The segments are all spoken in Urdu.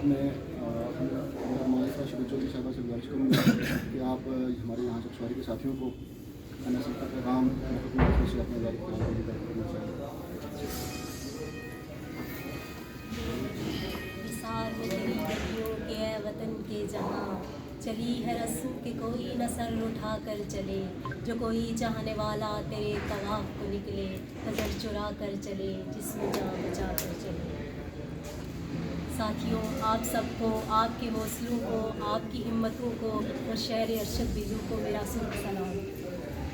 میں معاشرہ شبچوں کی صاحبہ سے گزارش کروں گا کہ آپ ہمارے یہاں سے سواری کے ساتھیوں کو NSF کا پیغام سے اپنے ذاتی کرنا چاہیے. نثار میں تیری گلیوں کے اے وطن کے جہاں چلی ہے رسم کہ کوئی نہ سر اٹھا کر چلے, جو کوئی چاہنے والا تیرے طواف کو نکلے, نظر چرا کر چلے, جسم جاں بچا کر چلے. ساتھیوں, آپ سب کو, آپ کے حوصلوں کو, آپ کی ہمتوں کو اور شہر ارشد بلو کو میرا سلام.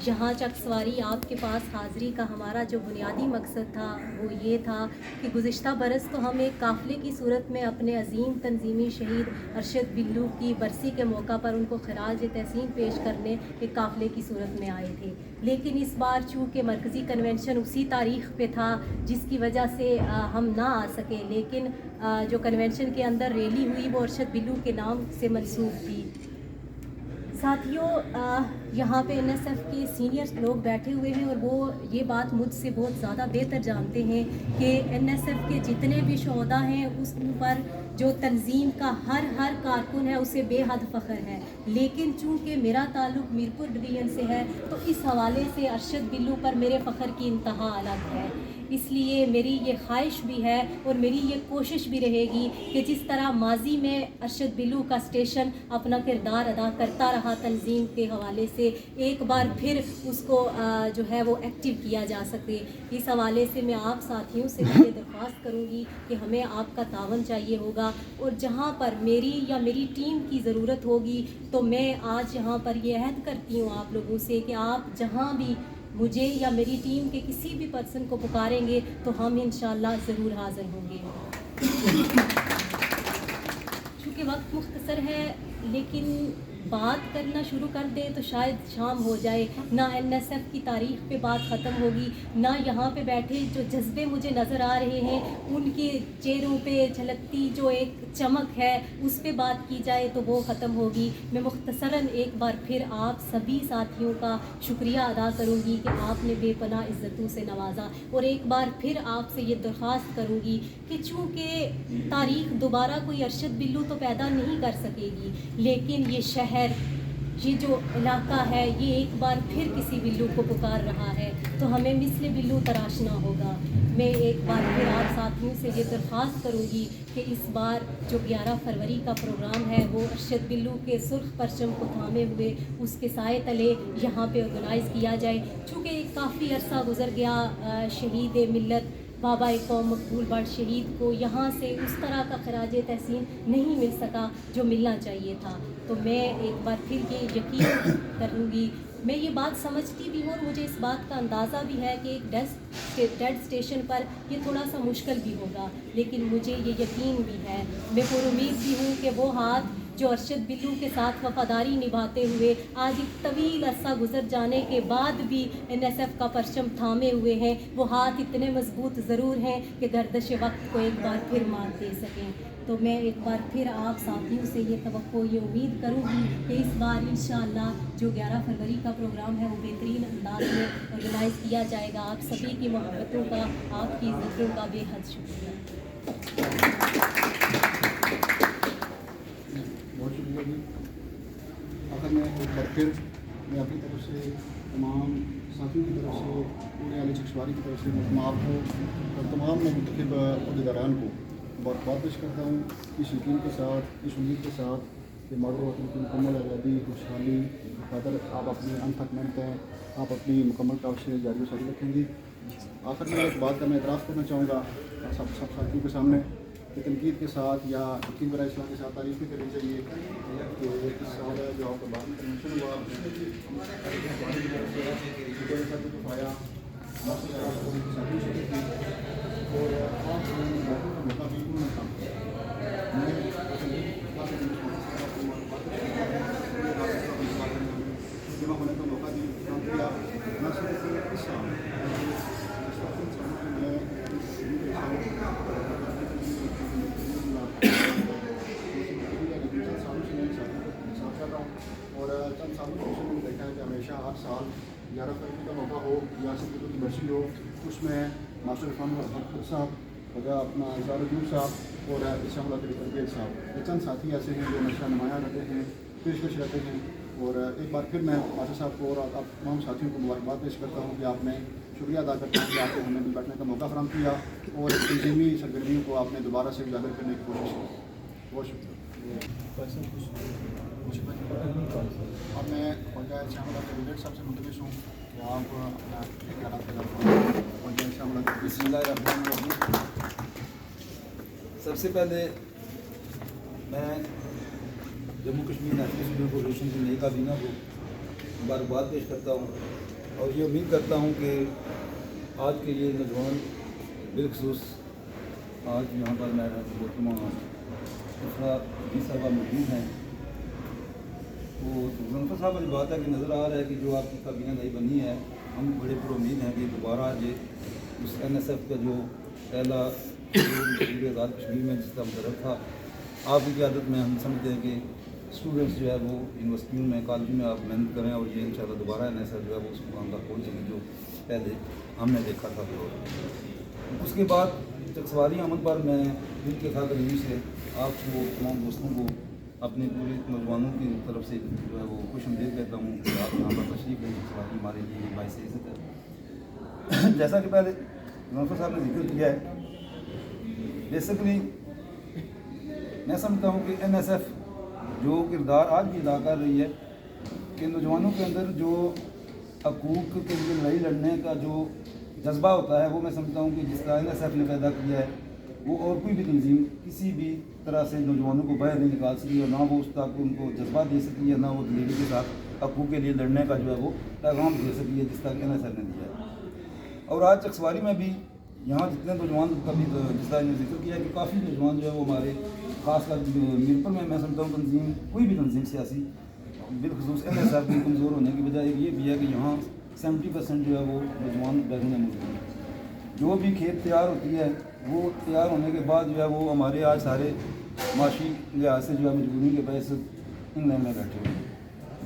یہاں چک سواری آپ کے پاس حاضری کا ہمارا جو بنیادی مقصد تھا وہ یہ تھا کہ گزشتہ برس تو ہم ایک قافلے کی صورت میں اپنے عظیم تنظیمی شہید ارشد بلو کی برسی کے موقع پر ان کو خراج تحسین پیش کرنے ایک قافلے کی صورت میں آئے تھے, لیکن اس بار چونکہ مرکزی کنونشن اسی تاریخ پہ تھا جس کی وجہ سے ہم نہ آ سکے, لیکن جو کنونشن کے اندر ریلی ہوئی وہ ارشد بلو کے نام سے منسوب تھی. ساتھیوں, یہاں پہ NSF کے سینئر لوگ بیٹھے ہوئے ہیں اور وہ یہ بات مجھ سے بہت زیادہ بہتر جانتے ہیں کہ NSF کے جتنے بھی شہداء ہیں اس پر جو تنظیم کا ہر کارکن ہے اسے بے حد فخر ہے, لیکن چونکہ میرا تعلق میرپور ڈویژن سے ہے تو اس حوالے سے ارشد بلو پر میرے فخر کی انتہا الگ ہے. اس لیے میری یہ خواہش بھی ہے اور میری یہ کوشش بھی رہے گی کہ جس طرح ماضی میں ارشد بلو کا اسٹیشن اپنا کردار ادا کرتا رہا تنظیم کے حوالے سے, ایک بار پھر اس کو جو ہے وہ ایکٹیو کیا جا سکے. اس حوالے سے میں آپ ساتھیوں سے یہ درخواست کروں گی کہ ہمیں آپ کا تعاون چاہیے ہوگا, اور جہاں پر میری یا میری ٹیم کی ضرورت ہوگی تو میں آج یہاں پر یہ عہد کرتی ہوں آپ لوگوں سے کہ آپ جہاں بھی مجھے یا میری ٹیم کے کسی بھی پرسن کو پکاریں گے تو ہم انشاءاللہ ضرور حاضر ہوں گے. چونکہ وقت مختصر ہے لیکن بات کرنا شروع کر دیں تو شاید شام ہو جائے, نہ NSF کی تاریخ پہ بات ختم ہوگی, نہ یہاں پہ بیٹھے جو جذبے مجھے نظر آ رہے ہیں ان کے چہروں پہ جھلکتی جو ایک چمک ہے اس پہ بات کی جائے تو وہ ختم ہوگی. میں مختصراً ایک بار پھر آپ سبھی ساتھیوں کا شکریہ ادا کروں گی کہ آپ نے بے پناہ عزتوں سے نوازا, اور ایک بار پھر آپ سے یہ درخواست کروں گی کہ چونکہ تاریخ دوبارہ کوئی ارشد بلو تو پیدا نہیں کر سکے گی, لیکن یہ شہر, یہ جو علاقہ ہے یہ ایک بار پھر کسی بلو کو پکار رہا ہے تو ہمیں مثل بلو تراشنا ہوگا. میں ایک بار پھر آپ ساتھیوں سے یہ درخواست کروں گی کہ اس بار جو 11 فروری کا پروگرام ہے وہ ارشد بلو کے سرخ پرچم کو تھامے ہوئے اس کے سائے تلے یہاں پہ آرگنائز کیا جائے. چونکہ کافی عرصہ گزر گیا شہید ملت بابا قوم مقبول بٹ شہید کو یہاں سے اس طرح کا خراج تحسین نہیں مل سکا جو ملنا چاہیے تھا, تو میں ایک بار پھر یہ یقین کروں گی, میں یہ بات سمجھتی بھی ہوں اور مجھے اس بات کا اندازہ بھی ہے کہ ایک ڈیڈ اسٹیشن پر یہ تھوڑا سا مشکل بھی ہوگا, لیکن مجھے یہ یقین بھی ہے, میں پر امید بھی ہوں کہ وہ ہاتھ جو ارشد بلو کے ساتھ وفاداری نبھاتے ہوئے آج ایک طویل عرصہ گزر جانے کے بعد بھی NSF کا پرچم تھامے ہوئے ہیں, وہ ہاتھ اتنے مضبوط ضرور ہیں کہ گردش وقت کو ایک بار پھر مات دے سکیں. تو میں ایک بار پھر آپ ساتھیوں سے یہ توقع, یہ امید کروں گی کہ اس بار انشاءاللہ جو 11 فروری کا پروگرام ہے وہ بہترین انداز میں آرگنائز کیا جائے گا. آپ سبھی کی محبتوں کا, آپ کی عزتوں کا بے حد شکریہ. بہت شکریہ جی. آخر میں ایک بار پھر میں اپنی طرف سے تمام ساتھیوں کی طرف سے پورے علی چکسواری کی طرف سے آپ کو اور تمام منتخب عہدیداران کو مبارکباد پیش کرتا ہوں اس یقین کے ساتھ, اس امید کے ساتھ کہ مادر وطن کی مکمل آزادی, خوشحالی خاطر آپ اپنی انتھک محنت ہیں, آپ اپنی مکمل کاوشیں جاری و ساری رکھیں گی. آخر میں ایک بات کا میں اعتراف کرنا چاہوں گا سب ساتھیوں کے سامنے کہ تنقید کے ساتھ یا یقین برائے اصلاح کے ساتھ تعریف بھی کرنی چاہیے کہ اس سال جو آپ کا بعد میں کنونشن ہوا پایا اور آپ موقع بھی جمع ہونے کا موقع دیا نہ صرف اس سال اور چند سالوں سے میں نے دیکھا ہے کہ ہمیشہ ہر سال 11 فروری کا موقع ہو یا ارشد بلو کی برسی ہو, اس میں ناصر عرفان صاحب خدا اپنا زارجور صاحب اور شاملہ کرکیٹ صاحب، یہ چند ساتھی ایسے ہیں جو نشہ نمایاں رہتے ہیں، پیشکش رہتے ہیں. اور ایک بار پھر میں بادشاہ صاحب کو اور آپ تمام ساتھیوں کو مبارکباد پیش کرتا ہوں کہ آپ نے شکریہ ادا کرتا ہوں کہ آپ نے ہمیں بھی بیٹھنے کا موقع فراہم کیا اور تنظیمی سرگرمیوں کو آپ نے دوبارہ سے اجاگر کرنے کی کوشش کی. بہت شکریہ. اب میں خواجہ شاملہ کرکیٹ صاحب سے ملتمس ہوں کہ آپ اپنا خیالات پیدا کریں. خواجہ شاملہ بسم اللہ الرحمن الرحیم. سب سے پہلے میں Jammu Kashmir national student federation کی نئی کابینہ کو مبارکباد پیش کرتا ہوں اور یہ امید کرتا ہوں کہ آج کے یہ نوجوان بالخصوص آج یہاں پر میں محترمہ صاحبہ موجود ہیں، تو ظفر صاحب والی بات ہے کہ نظر آ رہا ہے کہ جو آپ کی کابینہ نئی بنی ہے، ہم بڑے پر امید ہیں کہ دوبارہ یہ اس NSF کا جو پہلا آزاد کشمیر میں جس کا مقرر تھا، آپ کی قیادت میں ہم سمجھتے ہیں کہ اسٹوڈنٹس جو ہے وہ یونیورسٹیوں میں کالجوں میں آپ محنت کریں اور یہ انشاءاللہ دوبارہ NSF جو ہے وہ اس مقام تک پہنچے گی جو پہلے ہم نے دیکھا تھا. اس کے بعد چکسواری عمل پر میں دل کے ساتھ ریویو سے آپ کو تمام دوستوں کو اپنے پورے نوجوانوں کی طرف سے جو ہے وہ خوش آمدید کہتا ہوں کہ آپ یہاں پر تشریف لیں. چکسواری ہمارے لیے باعث عزت ہے. جیسا کہ پہلے ظفر صاحب نے ذکر کیا ہے، بیسکلی میں سمجھتا ہوں کہ NSF جو کردار آج بھی ادا کر رہی ہے کہ نوجوانوں کے اندر جو حقوق کے لیے لڑائی لڑنے کا جو جذبہ ہوتا ہے، وہ میں سمجھتا ہوں کہ جس طرح NSF نے پیدا کیا ہے، وہ اور کوئی بھی تنظیم کسی بھی طرح سے نوجوانوں کو باہر نہیں نکال سکی اور نہ وہ اس تک ان کو جذبہ دے سکی ہے، نہ وہ دلیری کے ساتھ حقوق کے لیے لڑنے کا جو ہے وہ پیغام دے سکی ہے جس طرح NSF نے دیا ہے. اور آج چکسواری میں بھی یہاں جتنے نوجوان کبھی جس طرح نے ذکر کیا کہ کافی نوجوان جو ہے وہ ہمارے خاص کر میرپور میں سمجھتا ہوں تنظیم کوئی بھی تنظیم سیاسی بالخصوص NSF کی کمزور ہونے کی وجہ یہ بھی ہے کہ یہاں 70% جو ہے وہ نوجوان بیرون ملک ہیں. جو بھی کھیت تیار ہوتی ہے وہ تیار ہونے کے بعد جو ہے وہ ہمارے آج سارے معاشی لحاظ سے جو ہے مجبوری کے باعث انگلینڈ میں بیٹھے ہوئے ہیں،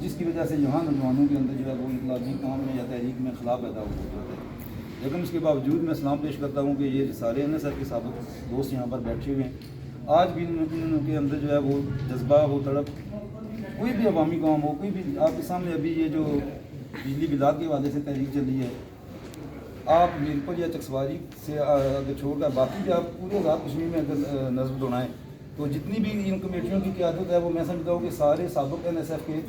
جس کی وجہ سے یہاں نوجوانوں کے اندر جو ہے وہ انقلابی کام میں یا تحریک میں خلا پیدا ہو جاتا ہے. لیکن اس کے باوجود میں سلام پیش کرتا ہوں کہ یہ سارے NSF کے سابق دوست یہاں پر بیٹھے ہوئے ہیں. آج بھی ان کے اندر جو ہے وہ جذبہ، وہ تڑپ، کوئی بھی عوامی کام ہو، کوئی بھی آپ کے سامنے ابھی یہ جو بجلی بلات کے حوالے سے تحریک چلی ہے، آپ میرپور یا چکسواری سے اگر چھوڑ کر باقی بھی آپ پورے آزاد کشمیر میں اگر نظر دوڑائیں تو جتنی بھی ان کمیٹیوں کی قیادت ہے وہ میں سمجھتا ہوں کہ سارے سابق NSF کے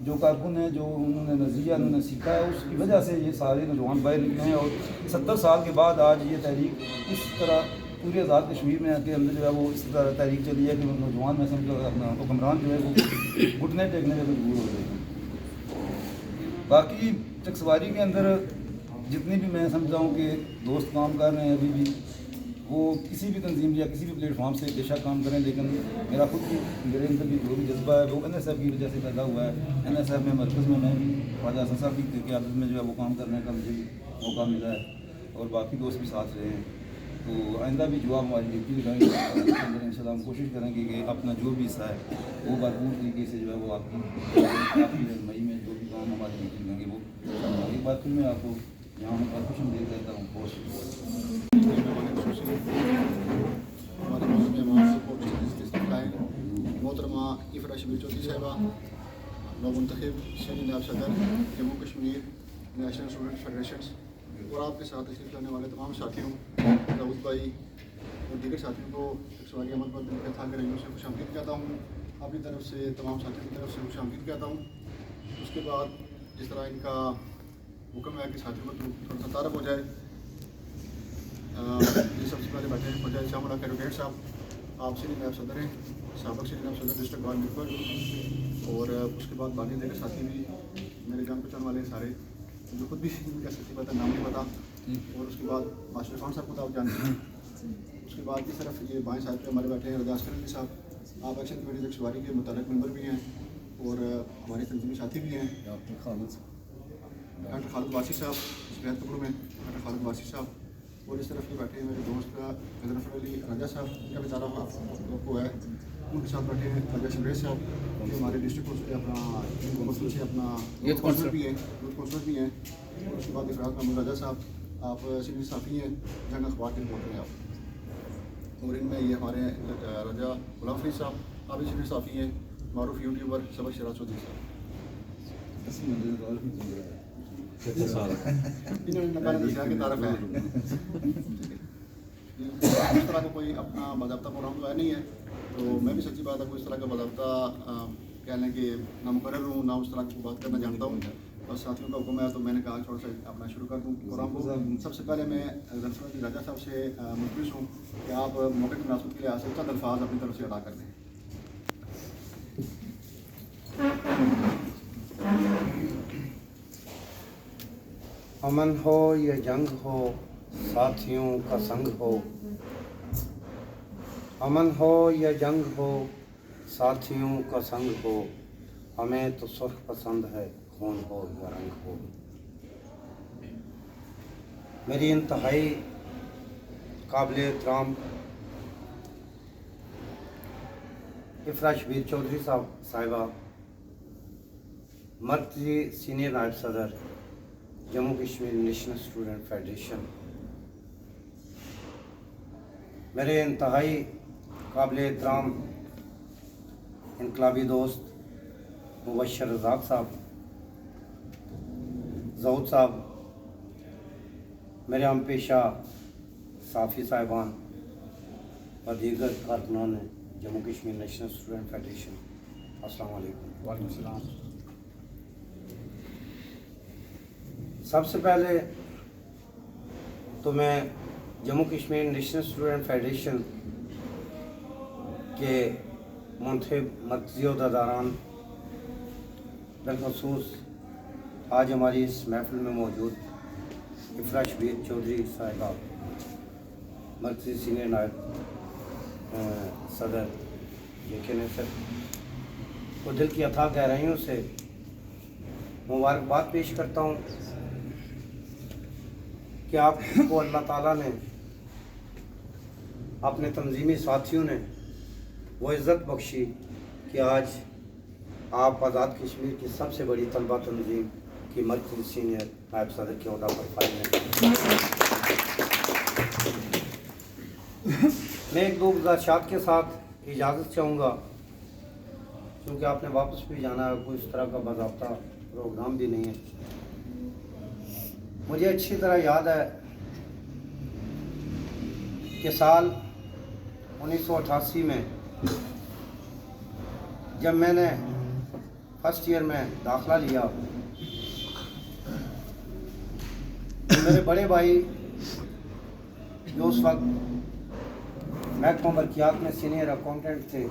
جو کارکن ہیں، جو انہوں نے نظریہ انہوں نے سیکھا ہے، اس کی وجہ سے یہ سارے نوجوان باہر نکلے ہیں. اور 70 سال کے بعد آج یہ تحریک اس طرح پورے آزاد کشمیر میں کے اندر جو ہے وہ اس طرح تحریک چلی ہے کہ نوجوان میں سمجھو اپنا حکمران جو ہے وہ گھٹنے ٹیکنے میں مجبور ہو رہے ہیں. باقی چکسواری کے اندر جتنی بھی میں سمجھتا ہوں کہ دوست کام کر رہے ہیں ابھی بھی، وہ کسی بھی تنظیم یا کسی بھی پلیٹ فارم سے بے شک کام کریں، لیکن میرا خود بھی میرے اندر بھی جو بھی جذبہ ہے وہ NSF کی وجہ سے پیدا ہوا ہے. NSF میں مرکز میں بھی خواجہ حسن صاحب کی قیادت میں جو ہے وہ کام کرنے کا مجھے بھی موقع ملا ہے اور باقی دوست بھی ساتھ رہے ہیں. تو آئندہ بھی جو آپ ہماری ڈیوٹی لگائیں گے ان شاء اللہ ہم کوشش کریں گے کہ اپنا جو بھی حصہ ہے وہ بھرپور طریقے سے جو ہے وہ آپ کی رہنمائی میں جو بھی کام ہماری ڈیوٹی لیں گے وہ. ایک بار پھر میں آپ کو یہاں پر خوش آمدید کہتا ہوں. بہت شکریہ. محترمہ افرا شبیر چودھری صاحبہ، نومنتخب سینئر نائب صدر Jammu Kashmir national student federations, اور آپ کے ساتھ تشریف لانے والے تمام ساتھیوں، داؤد بھائی اور دیگر ساتھیوں کو چکسواری عمل پر دل کے تھا ریویو سے خوش آمدید کہتا ہوں. اپنی طرف سے تمام ساتھیوں کی طرف سے خوش آمدید کہتا ہوں. اس کے بعد جس طرح ان کا حکم ہے کہ ساتھیوں کو تھوڑا سا تعارف ہو جائے. یہ سب سے پہلے بیٹھے ہیں خواجہ شاملہ کرکیٹ صاحب، آپ سینئر نائب صدر ہیں، سابق سینئر نائب صدر ڈسٹرکٹ بار میرپور. اور اس کے بعد باقی دیگر ساتھی بھی میرے جان پہچان والے سارے جو خود بھی ان کا سچی پتہ نام نہیں پتا. اور اس کے بعد ماسٹر خان صاحب کو تو آپ جانتے ہیں. اس کے بعد کی طرف یہ بائیں سائڈ پہ ہمارے بیٹھے ہیں رجاز کرن صاحب، آپ ایکشن کمیٹی چکسواری کے متعلق ممبر بھی ہیں اور ہمارے تنظیمی ساتھی بھی ہیں. ڈاکٹر خالد واسی صاحب صحت کپڑوں میں، ڈاکٹر خالد واسی صاحب. اور اس طرف کے بیٹھے ہیں میرے دوست ظفر علی راجہ صاحب، ان کا بھی تعارف آپ کو ہے. ان کے ساتھ بیٹھے ہیں خواجہ شمریز صاحب جو ہمارے ڈسٹرکٹ کونسل اپنا سے اپنا یوتھ کونسلر بھی ہیں. اور اس کے بعد افراد محمود راجہ صاحب، آپ سینئر صحافی ہیں، جنگ اخبار کے رپورٹر ہیں آپ. اور ان میں یہ ہمارے رجا غلام فرید صاحب، عابد شفیع صافی ہیں، معروف یوٹیوبر سبق شراز چودھری صاحب. انہوں نے پہلے دسیا کہ تعارف ہے. اس طرح کا کوئی اپنا باضابطہ پروگرام تو ہے نہیں ہے، تو میں بھی سچی بات ہے کوئی اس طرح کا باضابطہ کہہ لیں کہ نہ مقرر ہوں، نہ اس طرح کی بات کرنا جانتا ہوں. بس ساتھیوں کا حکم ہے تو میں نے کہا تھوڑا سا اپنا شروع کر دوں پروگرام کو. سب سے پہلے میں رنسر راجا صاحب سے ملتمس ہوں کہ آپ موقع کی مناسبت کے لحاظ سے چند الفاظ اپنی طرف سے ادا کر دیں. امن ہو یا جنگ ہو ساتھیوں کا سنگ ہو، امن ہو یا جنگ ہو ساتھیوں کا سنگ ہو، ہمیں تو سرخ پسند ہے خون ہو یا رنگ ہو. میری انتہائی قابل احترام افرا شبیر چودھری صاحبہ، مرکزی سینئر نائب صدر Jammu Kashmir national student federation, میرے انتہائی قابل احترام انقلابی دوست مبشر رزاق صاحب، زہود صاحب، میرے ہم پیشہ صافی صاحبان اور دیگر کارکنان Jammu Kashmir national student federation, السلام علیکم. وعلیکم السلام. سب سے پہلے تو میں Jammu Kashmir national student federation کے منتخب مرکزی عہدیداران، بالخصوص آج ہماری اس محفل میں موجود افرا شبیر چودھری صاحبہ، مرکزی سینئر نائب صدر JK کو دل کی اتھاہ گہرائیوں سے مبارکباد پیش کرتا ہوں کہ آپ کو اللہ تعالیٰ نے، اپنے تنظیمی ساتھیوں نے وہ عزت بخشی کہ آج آپ آزاد کشمیر کی سب سے بڑی طلبہ تنظیم کی مرکزی سینئر نائب صدر کے عہدہ پر فائز ہیں. میں ایک دو گزارشات کے ساتھ اجازت چاہوں گا کیونکہ آپ نے واپس بھی جانا ہے، کوئی اس طرح کا باضابطہ پروگرام بھی نہیں ہے. مجھے اچھی طرح یاد ہے کہ سال 1988 میں جب میں نے فرسٹ ایئر میں داخلہ لیا، میرے بڑے بھائی جو اس وقت محکمہ برقیات میں سینئر اکاؤنٹنٹ تھے،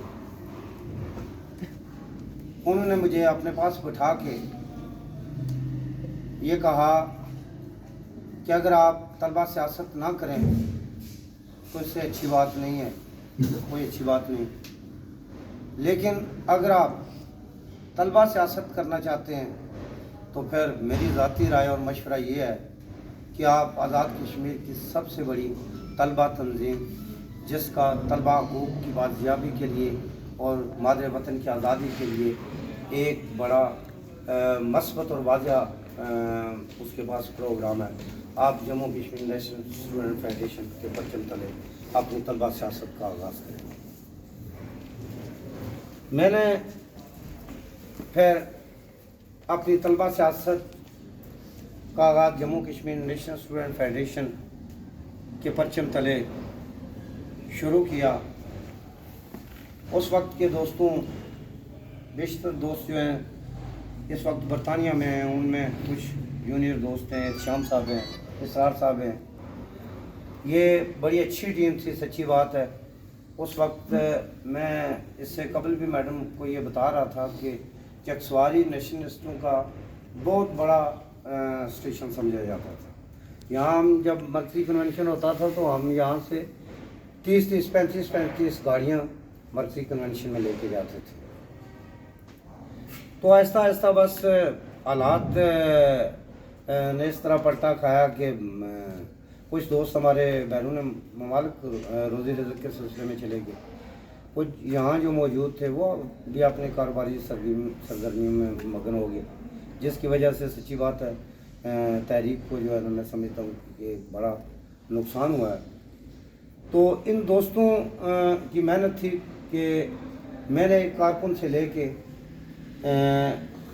انہوں نے مجھے اپنے پاس بٹھا کے یہ کہا کہ اگر آپ طلبہ سیاست نہ کریں تو اس سے اچھی بات نہیں ہے، کوئی اچھی بات نہیں، لیکن اگر آپ طلبہ سیاست کرنا چاہتے ہیں تو پھر میری ذاتی رائے اور مشورہ یہ ہے کہ آپ آزاد کشمیر کی سب سے بڑی طلبہ تنظیم، جس کا طلبہ حقوق کی بازیابی کے لیے اور مادر وطن کی آزادی کے لیے ایک بڑا مثبت اور واضح اس کے پاس پروگرام ہے، آپ Jammu Kashmir national student federation کے پرچم تلے اپنی طلبہ سیاست کا آغاز کریں. میں نے پھر اپنی طلبہ سیاست کا آغاز Jammu Kashmir national student federation کے پرچم تلے شروع کیا. اس وقت کے دوستوں، بیشتر دوست جو ہیں اس وقت برطانیہ میں ہیں، ان میں کچھ جونیئر دوست ہیں، شام صاحب ہیں، اسرار صاحب ہیں. یہ بڑی اچھی ٹیم تھی، سچی بات ہے. اس وقت میں اس سے قبل بھی میڈم کو یہ بتا رہا تھا کہ چکسواری نیشنلسٹوں کا بہت بڑا اسٹیشن سمجھا جاتا تھا. یہاں ہم جب مرکزی کنونشن ہوتا تھا تو ہم یہاں سے 35 گاڑیاں مرکزی کنونشن میں لے کے جاتے تھے. تو آہستہ آہستہ بس حالات نے اس طرح پلٹا کھایا کہ کچھ دوست ہمارے بیرون ممالک روزی رزق کے سلسلے میں چلے گئے، کچھ یہاں جو موجود تھے وہ بھی اپنے کاروباری سرگرمیوں میں مگن ہو گئے، جس کی وجہ سے سچی بات ہے تحریک کو جو ہے میں سمجھتا ہوں کہ بڑا نقصان ہوا ہے. تو ان دوستوں کی محنت تھی کہ میں نے ایک کارکن سے لے کے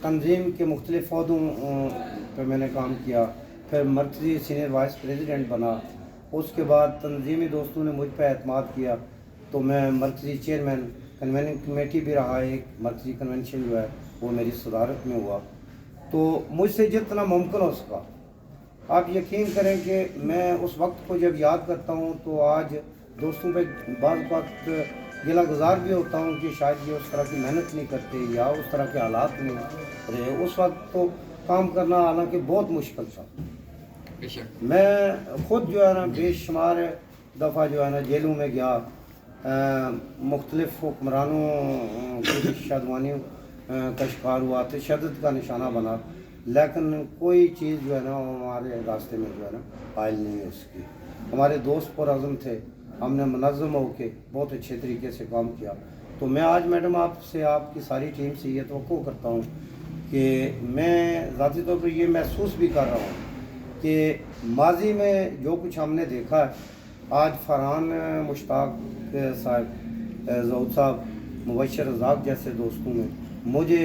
تنظیم کے مختلف عہدوں پہ میں نے کام کیا، پھر مرکزی سینئر وائس پریزیڈنٹ بنا، اس کے بعد تنظیمی دوستوں نے مجھ پہ اعتماد کیا تو میں مرکزی چیئرمین کنویننگ کمیٹی بھی رہا، ایک مرکزی کنونشن جو ہے وہ میری صدارت میں ہوا، تو مجھ سے جتنا ممکن ہو سکا۔ آپ یقین کریں کہ میں اس وقت کو جب یاد کرتا ہوں تو آج دوستوں پہ بعض وقت گلہ گزار بھی ہوتا ہوں کہ شاید یہ اس طرح کی محنت نہیں کرتے یا اس طرح کے حالات نہیں رہے۔ اس وقت تو کام کرنا حالانکہ بہت مشکل تھا۔ میں خود جو ہے نا بے شمار دفعہ جو ہے نا جیلوں میں گیا، مختلف حکمرانوں کی شادمانیوں کا شکار ہوا، تشدد کا نشانہ بنا، لیکن کوئی چیز جو ہے نا ہمارے راستے میں جو ہے نا حائل نہیں ہو سکی۔ ہمارے دوست پرعزم تھے، ہم نے منظم ہو کے بہت اچھے طریقے سے کام کیا۔ تو میں آج میڈم آپ سے، آپ کی ساری ٹیم سے یہ توقع کرتا ہوں کہ میں ذاتی طور پر یہ محسوس بھی کر رہا ہوں کہ ماضی میں جو کچھ ہم نے دیکھا ہے، آج فرحان مشتاق صاحب، زہود صاحب، مبشر رزاق جیسے دوستوں میں مجھے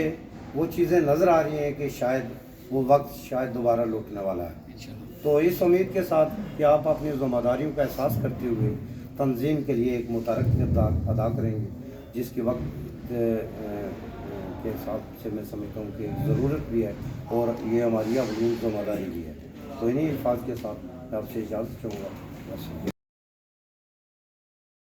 وہ چیزیں نظر آ رہی ہیں کہ شاید وہ وقت شاید دوبارہ لوٹنے والا ہے۔ تو اس امید کے ساتھ کہ آپ اپنی ذمہ داریوں کا احساس کرتے ہوئے تنظیم کے لیے ایک متحرک کردار ادا کریں گے، جس کے وقت کے حساب سے میں سمجھتا ہوں کہ ضرورت بھی ہے اور یہ ہماری اولین ذمہ داری بھی ہے۔ تو انہی الفاظ کے ساتھ میں آپ سے اجازت چاہوں گا۔